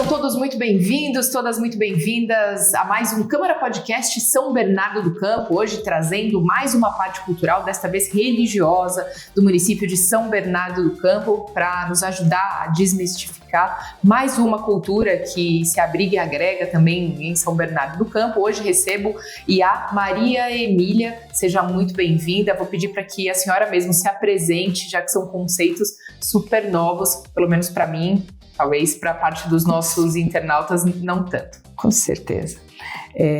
Sejam todos muito bem-vindos, todas muito bem-vindas a mais um Câmara Podcast São Bernardo do Campo, hoje trazendo mais uma parte cultural, desta vez religiosa, do município de São Bernardo do Campo, para nos ajudar a desmistificar mais uma cultura que se abriga e agrega também em São Bernardo do Campo. Hoje recebo Iá Maria Emília, seja muito bem-vinda. Vou pedir para que a senhora mesmo se apresente, já que são conceitos super novos, pelo menos para mim. Talvez para a parte dos nossos internautas não tanto. Com certeza.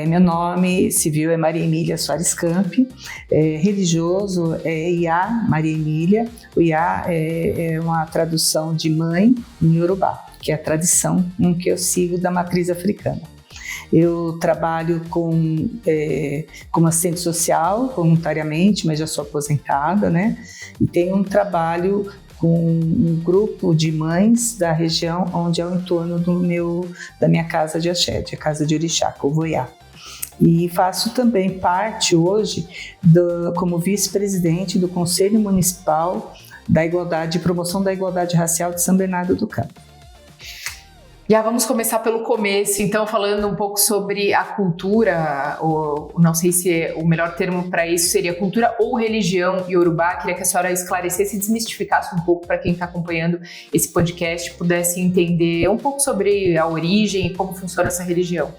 Meu nome civil é Maria Emília Soares Campi, religioso é Iá Maria Emília. O Iá é uma tradução de mãe em Yorubá, que é a tradição que eu sigo da matriz africana. Eu trabalho como assistente social voluntariamente, mas já sou aposentada, né? E tenho um trabalho com um grupo de mães da região onde é o entorno da minha casa de axé, a casa de Orixá, Covoiá. E faço também parte hoje como vice-presidente do Conselho Municipal da Igualdade e Promoção da Igualdade Racial de São Bernardo do Campo. Já vamos começar pelo começo, então falando um pouco sobre a cultura, ou não sei se o melhor termo para isso seria cultura ou religião iorubá. Queria que a senhora esclarecesse e desmistificasse um pouco para quem está acompanhando esse podcast, pudesse entender um pouco sobre a origem e como funciona essa religião.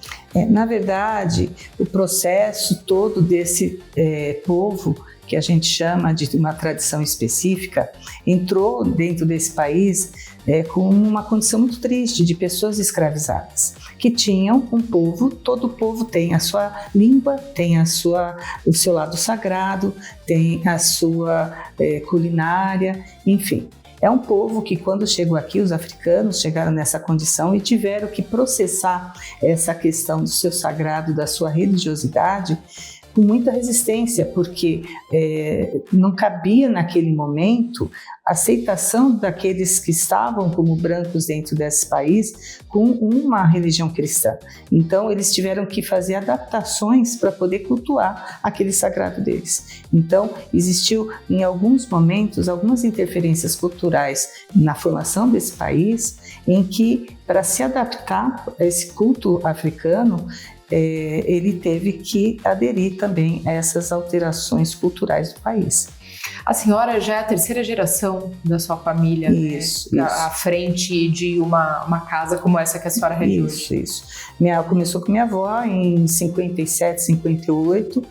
Na verdade, o processo todo desse povo, que a gente chama de uma tradição específica, entrou dentro desse país com uma condição muito triste de pessoas escravizadas, que tinham um povo, todo povo tem a sua língua, tem o seu lado sagrado, tem a sua culinária, enfim. É um povo que, quando chegou aqui, os africanos chegaram nessa condição e tiveram que processar essa questão do seu sagrado, da sua religiosidade, com muita resistência, porque não cabia naquele momento a aceitação daqueles que estavam como brancos dentro desse país com uma religião cristã. Então eles tiveram que fazer adaptações para poder cultuar aquele sagrado deles. Então existiu em alguns momentos algumas interferências culturais na formação desse país, em que, para se adaptar a esse culto africano, ele teve que aderir também a essas alterações culturais do país. A senhora já é a terceira geração da sua família, isso. À frente de uma casa como essa que a senhora regiu. Isso. Começou com minha avó em 57, 58,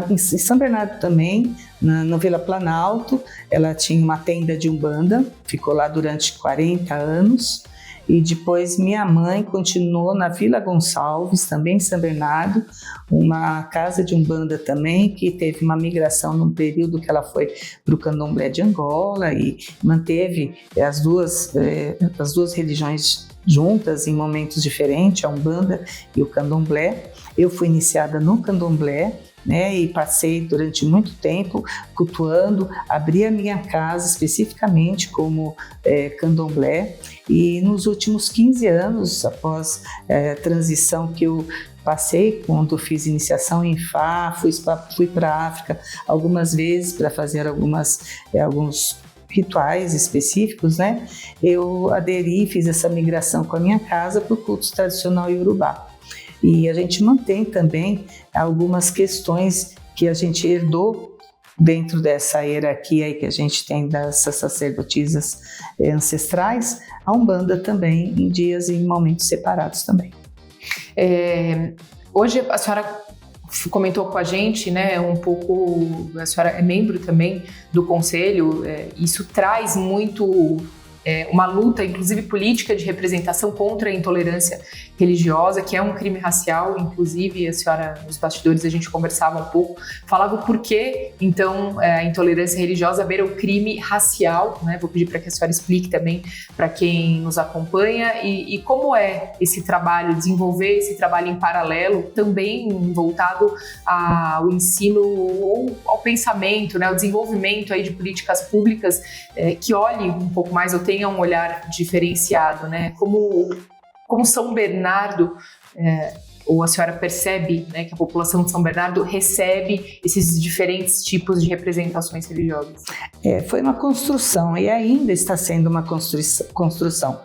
em São Bernardo também, na Vila Planalto. Ela tinha uma tenda de umbanda, ficou lá durante 40 anos. E depois minha mãe continuou na Vila Gonçalves, também em São Bernardo, uma casa de umbanda também, que teve uma migração num período que ela foi para o candomblé de Angola e manteve as duas religiões juntas em momentos diferentes, a umbanda e o candomblé. Eu fui iniciada no candomblé, e passei durante muito tempo cultuando, abri a minha casa especificamente como candomblé, e nos últimos 15 anos, após a transição que eu passei, quando fiz iniciação em Fá, fui para a África algumas vezes para fazer alguns rituais específicos, eu aderi e fiz essa migração com a minha casa para o culto tradicional iorubá. E a gente mantém também algumas questões que a gente herdou dentro dessa hierarquia que a gente tem dessas sacerdotisas ancestrais, a umbanda também, em dias e em momentos separados também. Hoje a senhora comentou com a gente, um pouco, a senhora é membro também do conselho, isso traz muito uma luta, inclusive política, de representação contra a intolerância religiosa, que é um crime racial. Inclusive, a senhora, nos bastidores, a gente conversava um pouco, falava o porquê, então, a intolerância religiosa beira o crime racial, Vou pedir para que a senhora explique também para quem nos acompanha e como é esse trabalho, desenvolver esse trabalho em paralelo, também voltado ao ensino ou ao pensamento, o desenvolvimento aí de políticas públicas que olhe um pouco mais, ou tenha um olhar diferenciado, Como São Bernardo ou a senhora percebe, né, que a população de São Bernardo recebe esses diferentes tipos de representações religiosas? Foi uma construção e ainda está sendo uma construção.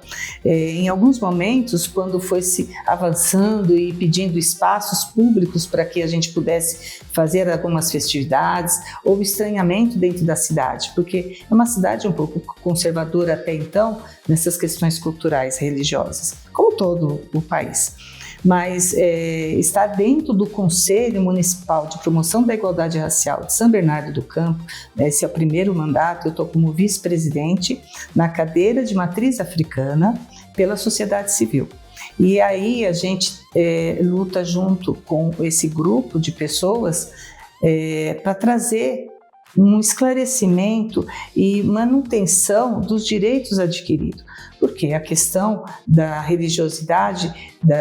Em alguns momentos, quando foi se avançando e pedindo espaços públicos para que a gente pudesse fazer algumas festividades, houve estranhamento dentro da cidade, porque é uma cidade um pouco conservadora até então nessas questões culturais religiosas, como todo o país. Mas está dentro do Conselho Municipal de Promoção da Igualdade Racial de São Bernardo do Campo, esse é o primeiro mandato, eu estou como vice-presidente na cadeira de matriz africana pela sociedade civil. E aí a gente luta junto com esse grupo de pessoas para trazer um esclarecimento e manutenção dos direitos adquiridos. Porque a questão da religiosidade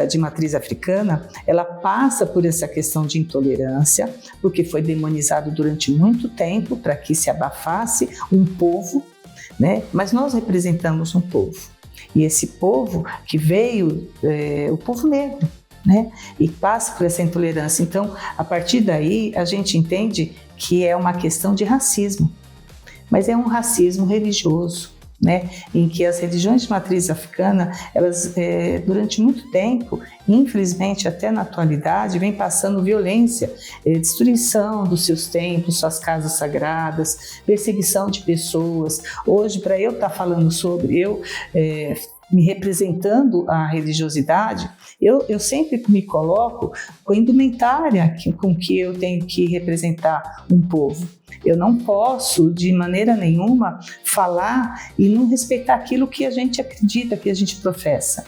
de matriz africana, ela passa por essa questão de intolerância, porque foi demonizado durante muito tempo para que se abafasse um povo, né? Mas nós representamos um povo. E esse povo que veio, o povo negro, né? E passa por essa intolerância. Então, a partir daí, a gente entende que é uma questão de racismo, mas é um racismo religioso, né? Em que as religiões de matriz africana, elas durante muito tempo, infelizmente até na atualidade, vem passando violência, destruição dos seus templos, suas casas sagradas, perseguição de pessoas. Hoje, para eu estar falando sobre me representando a religiosidade, eu sempre me coloco com a indumentária com que eu tenho que representar um povo. Eu não posso, de maneira nenhuma, falar e não respeitar aquilo que a gente acredita, que a gente professa.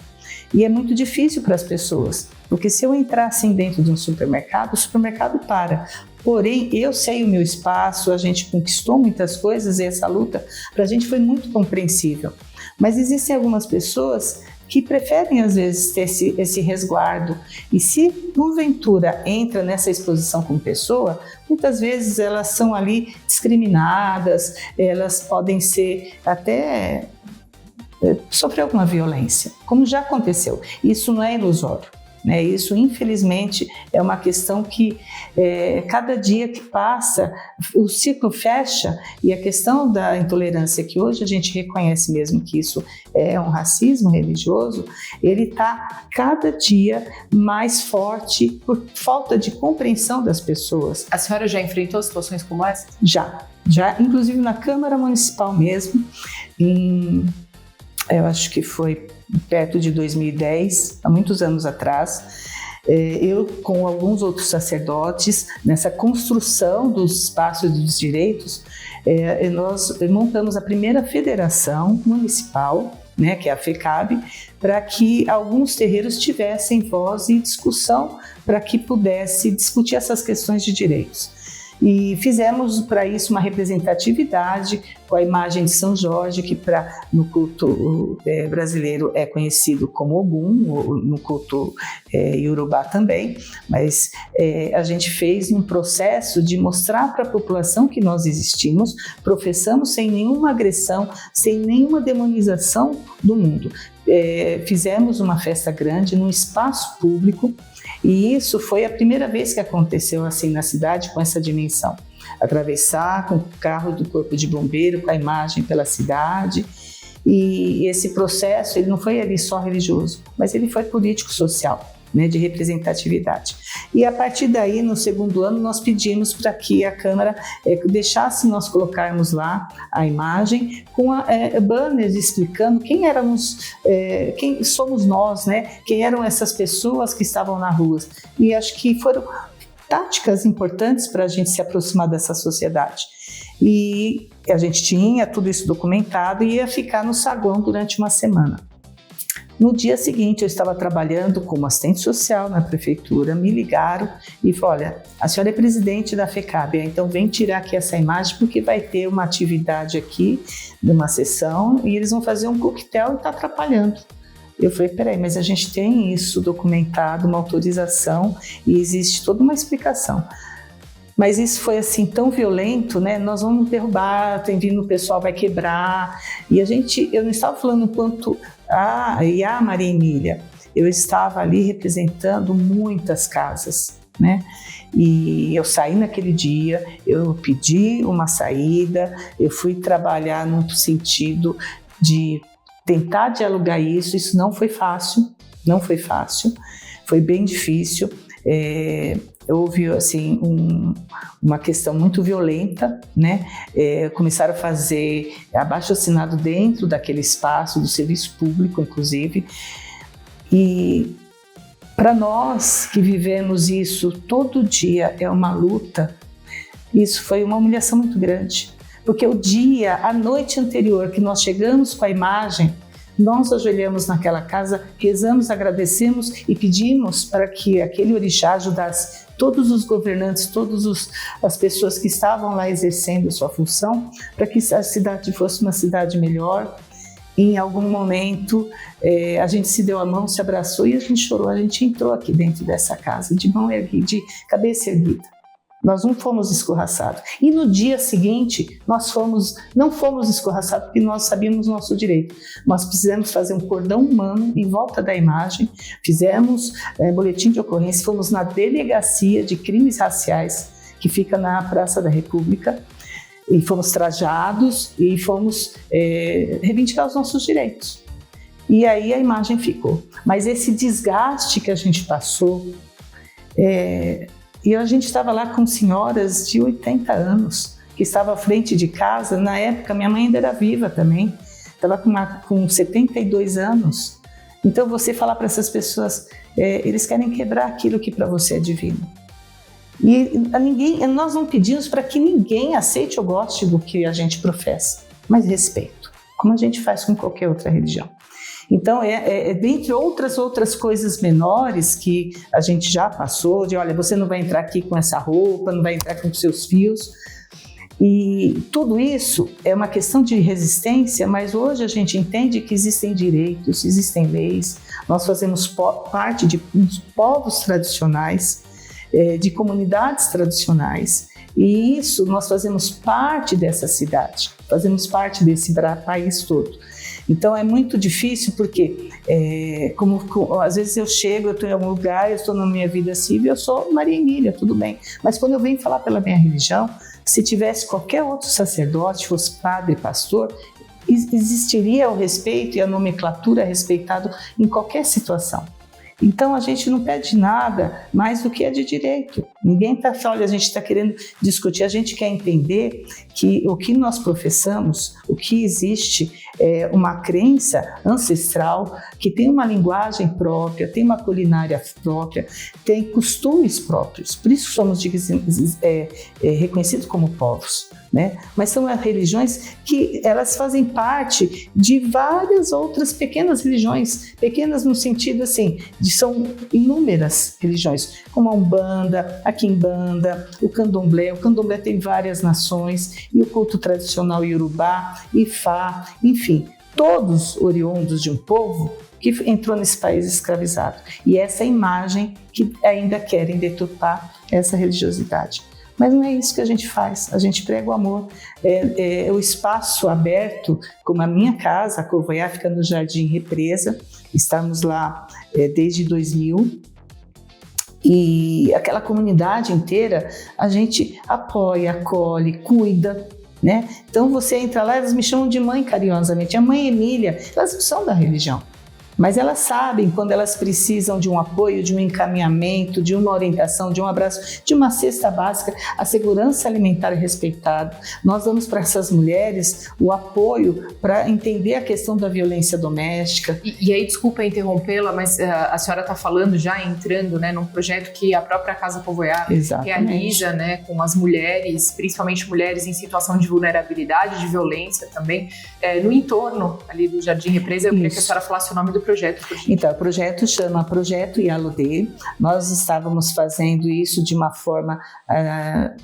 E é muito difícil para as pessoas, porque se eu entrar assim dentro de um supermercado, o supermercado para. Porém, eu sei o meu espaço, a gente conquistou muitas coisas e essa luta para a gente foi muito compreensível. Mas existem algumas pessoas que preferem, às vezes, ter esse resguardo. E se, porventura, entra nessa exposição como pessoa, muitas vezes elas são ali discriminadas, elas podem ser até sofrer alguma violência, como já aconteceu. Isso não é ilusório. Né? Isso, infelizmente, é uma questão que cada dia que passa, o ciclo fecha e a questão da intolerância, que hoje a gente reconhece mesmo que isso é um racismo religioso, ele está cada dia mais forte por falta de compreensão das pessoas. A senhora já enfrentou situações como essa? Já, inclusive na Câmara Municipal mesmo, eu acho que foi perto de 2010, há muitos anos atrás, eu com alguns outros sacerdotes, nessa construção dos espaços dos direitos, nós montamos a primeira federação municipal, né, que é a FECAB, para que alguns terreiros tivessem voz e discussão para que pudesse discutir essas questões de direitos. E fizemos para isso uma representatividade com a imagem de São Jorge, que no culto brasileiro é conhecido como Ogum, no culto iorubá também, mas a gente fez um processo de mostrar para a população que nós existimos, professamos sem nenhuma agressão, sem nenhuma demonização do mundo. Fizemos uma festa grande num espaço público, e isso foi a primeira vez que aconteceu assim na cidade com essa dimensão. Atravessar com o carro do corpo de bombeiro, com a imagem pela cidade. E esse processo ele não foi ali só religioso, mas ele foi político-social, né, de representatividade. E a partir daí, no segundo ano, nós pedimos para que a Câmara deixasse nós colocarmos lá a imagem com banners explicando quem éramos, quem somos nós, né? Quem eram essas pessoas que estavam na rua. E acho que foram táticas importantes para a gente se aproximar dessa sociedade. E a gente tinha tudo isso documentado e ia ficar no saguão durante uma semana. No dia seguinte, eu estava trabalhando como assistente social na prefeitura, me ligaram e falaram: olha, a senhora é presidente da FECAB, então vem tirar aqui essa imagem porque vai ter uma atividade aqui, numa sessão, e eles vão fazer um coquetel e está atrapalhando. Eu falei: peraí, mas a gente tem isso documentado, uma autorização e existe toda uma explicação. Mas isso foi assim tão violento, né? Nós vamos derrubar, tem vindo o pessoal vai quebrar. E eu não estava falando quanto a Maria Emília. eu estava ali representando muitas casas, né? E eu saí naquele dia, eu pedi uma saída, eu fui trabalhar no sentido de tentar dialogar isso não foi fácil, foi bem difícil. Houve assim uma questão muito violenta, né? Começaram a fazer abaixo-assinado dentro daquele espaço do serviço público, inclusive, e para nós que vivemos isso todo dia é uma luta. Isso foi uma humilhação muito grande, porque a noite anterior que nós chegamos com a imagem, nós ajoelhamos naquela casa, rezamos, agradecemos e pedimos para que aquele orixá ajudasse todos os governantes, todas as pessoas que estavam lá exercendo sua função, para que a cidade fosse uma cidade melhor. Em algum momento a gente se deu a mão, se abraçou e a gente chorou. A gente entrou aqui dentro dessa casa de mão erguida, de cabeça erguida. Nós não fomos escorraçados. E no dia seguinte, não fomos escorraçados porque nós sabíamos o nosso direito. Nós precisamos fazer um cordão humano em volta da imagem, fizemos boletim de ocorrência, fomos na delegacia de crimes raciais, que fica na Praça da República, e fomos trajados e fomos reivindicar os nossos direitos. E aí a imagem ficou. Mas esse desgaste que a gente passou, e a gente estava lá com senhoras de 80 anos, que estavam à frente de casa. Na época, minha mãe ainda era viva também, estava com 72 anos. Então, você falar para essas pessoas, eles querem quebrar aquilo que para você é divino. E nós não pedimos para que ninguém aceite ou goste do que a gente professa, mas respeito, como a gente faz com qualquer outra religião. Então, dentre outras coisas menores que a gente já passou, de olha, você não vai entrar aqui com essa roupa, não vai entrar com seus fios, e tudo isso é uma questão de resistência, mas hoje a gente entende que existem direitos, existem leis, nós fazemos parte de povos tradicionais, de comunidades tradicionais, e isso nós fazemos parte dessa cidade, fazemos parte desse país todo. Então é muito difícil porque, às vezes eu chego, eu estou em algum lugar, eu estou na minha vida civil, eu sou Maria Emília, tudo bem, mas quando eu venho falar pela minha religião, se tivesse qualquer outro sacerdote, fosse padre, pastor, existiria o respeito e a nomenclatura respeitado em qualquer situação. Então a gente não pede nada mais do que é de direito. Ninguém está falando, olha, a gente está querendo discutir, a gente quer entender que o que nós professamos, o que existe é uma crença ancestral que tem uma linguagem própria, tem uma culinária própria, tem costumes próprios. Por isso somos reconhecidos como povos, né? Mas são religiões que elas fazem parte de várias outras pequenas religiões, pequenas no sentido assim, são inúmeras religiões, como a Umbanda, a Quimbanda, o Candomblé. O Candomblé tem várias nações, e o culto tradicional Iorubá, Ifá, enfim, todos oriundos de um povo que entrou nesse país escravizado. E essa imagem que ainda querem deturpar essa religiosidade. Mas não é isso que a gente faz, a gente prega o amor. O espaço aberto, como a minha casa, a Covoiá, fica no Jardim Represa, estamos lá desde 2000, e aquela comunidade inteira a gente apoia, acolhe, cuida, né? Então você entra lá, elas me chamam de mãe carinhosamente, a mãe Emília, elas não são da religião. Mas elas sabem quando elas precisam de um apoio, de um encaminhamento, de uma orientação, de um abraço, de uma cesta básica. A segurança alimentar é respeitada. Nós damos para essas mulheres o apoio para entender a questão da violência doméstica. E aí, desculpa interrompê-la, mas a senhora está falando, já entrando, né, num projeto que a própria Casa Covoiá realiza, né, com as mulheres, principalmente mulheres em situação de vulnerabilidade, de violência também, no entorno ali do Jardim Represa. Eu queria que a senhora falasse o nome do projeto. Então, o projeto chama Projeto Ialodê. Nós estávamos fazendo isso de uma forma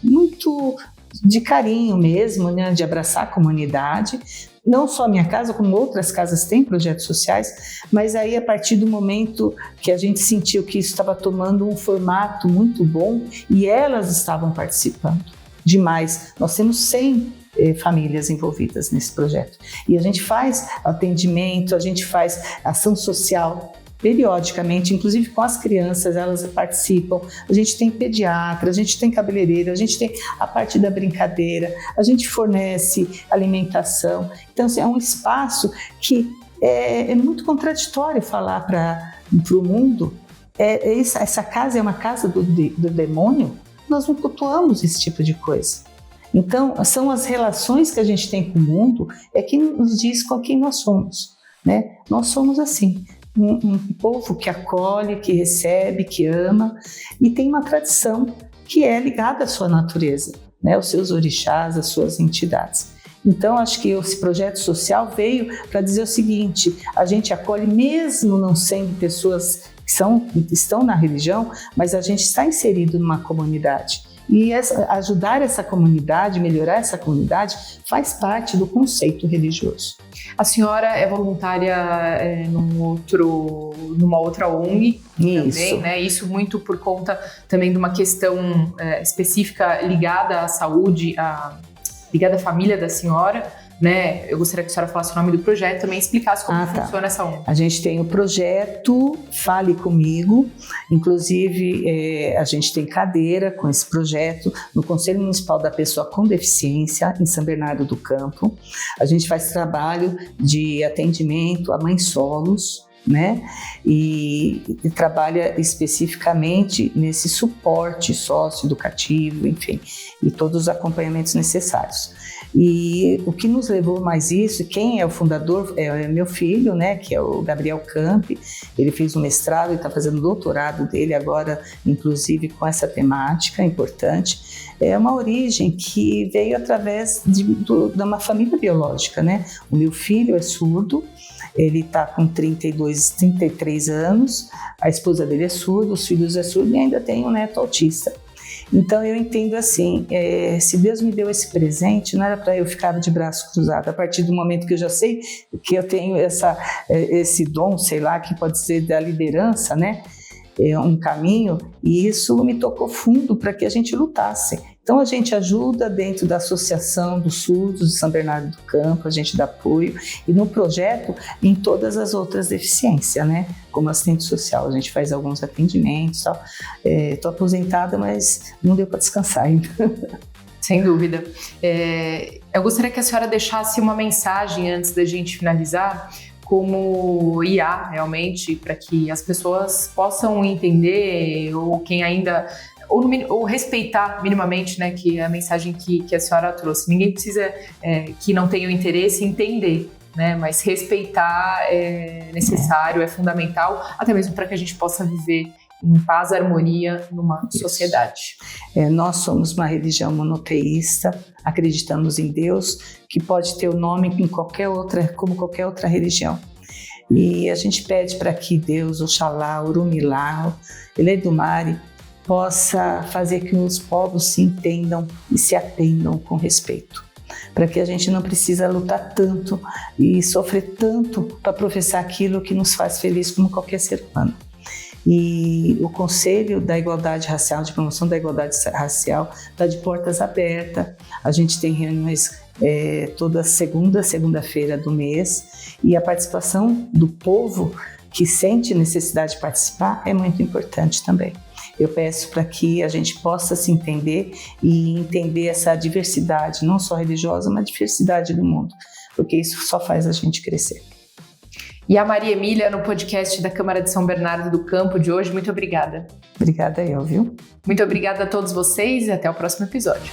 muito de carinho mesmo, né, de abraçar a comunidade. Não só a minha casa, como outras casas têm projetos sociais, mas aí a partir do momento que a gente sentiu que isso estava tomando um formato muito bom e elas estavam participando demais. Nós temos 100 famílias envolvidas nesse projeto. E a gente faz atendimento, a gente faz ação social, periodicamente, inclusive com as crianças, elas participam. A gente tem pediatra, a gente tem cabeleireiro, a gente tem a parte da brincadeira, a gente fornece alimentação. Então, assim, é um espaço que é muito contraditório falar para o mundo. Essa casa é uma casa do demônio. Nós não cultuamos esse tipo de coisa. Então, são as relações que a gente tem com o mundo que nos diz com quem nós somos, né? Nós somos assim. Um povo que acolhe, que recebe, que ama e tem uma tradição que é ligada à sua natureza, né? Os seus orixás, as suas entidades. Então, acho que esse projeto social veio para dizer o seguinte: a gente acolhe mesmo não sendo pessoas que estão na religião, mas a gente está inserido numa comunidade. E ajudar essa comunidade, melhorar essa comunidade, faz parte do conceito religioso. A senhora é voluntária numa outra ONG também, né? Isso muito por conta também de uma questão específica ligada à saúde, ligada à família da senhora, né? Eu gostaria que a senhora falasse o nome do projeto, também explicasse como funciona essa ONG. A gente tem o projeto Fale Comigo, inclusive a gente tem cadeira com esse projeto no Conselho Municipal da Pessoa com Deficiência, em São Bernardo do Campo. A gente faz trabalho de atendimento a mães solos, né? E trabalha especificamente nesse suporte socioeducativo, enfim, e todos os acompanhamentos necessários. E o que nos levou mais isso, quem é o fundador é meu filho, né, que é o Gabriel Campi. Ele fez um mestrado e está fazendo o doutorado dele agora, inclusive com essa temática importante. É uma origem que veio através de uma família biológica, né? O meu filho é surdo. Ele está com 33 anos, a esposa dele é surda, os filhos é surdo e ainda tem um neto autista. Então eu entendo assim, se Deus me deu esse presente, não era para eu ficar de braço cruzado. A partir do momento que eu já sei que eu tenho esse dom, sei lá, que pode ser da liderança, né? Um caminho, e isso me tocou fundo para que a gente lutasse. Então a gente ajuda dentro da Associação dos Surdos de São Bernardo do Campo, a gente dá apoio, e no projeto em todas as outras deficiências, né? Como assistente social, a gente faz alguns atendimentos, tal. Estou aposentada, mas não deu para descansar ainda. Sem dúvida. Eu gostaria que a senhora deixasse uma mensagem antes da gente finalizar, como IA, realmente, para que as pessoas possam entender, ou quem ainda, ou respeitar minimamente, né, que a mensagem que a senhora trouxe. Ninguém precisa, que não tenha o interesse, entender, né, mas respeitar é necessário, é fundamental, até mesmo para que a gente possa viver em paz e harmonia numa sociedade. Nós somos uma religião monoteísta, acreditamos em Deus, que pode ter o nome como qualquer outra religião. E a gente pede para que Deus, Oxalá, Orumilá, Eledumare, possa fazer que os povos se entendam e se atendam com respeito. Para que a gente não precisa lutar tanto e sofrer tanto para professar aquilo que nos faz feliz como qualquer ser humano. E o Conselho da Igualdade Racial, de Promoção da Igualdade Racial, está de portas abertas. A gente tem reuniões toda segunda-feira do mês, e a participação do povo que sente necessidade de participar é muito importante também. Eu peço para que a gente possa se entender e entender essa diversidade, não só religiosa, mas diversidade do mundo, porque isso só faz a gente crescer. E a Maria Emília, no podcast da Câmara de São Bernardo do Campo de hoje, muito obrigada. Obrigada eu, viu? Muito obrigada a todos vocês e até o próximo episódio.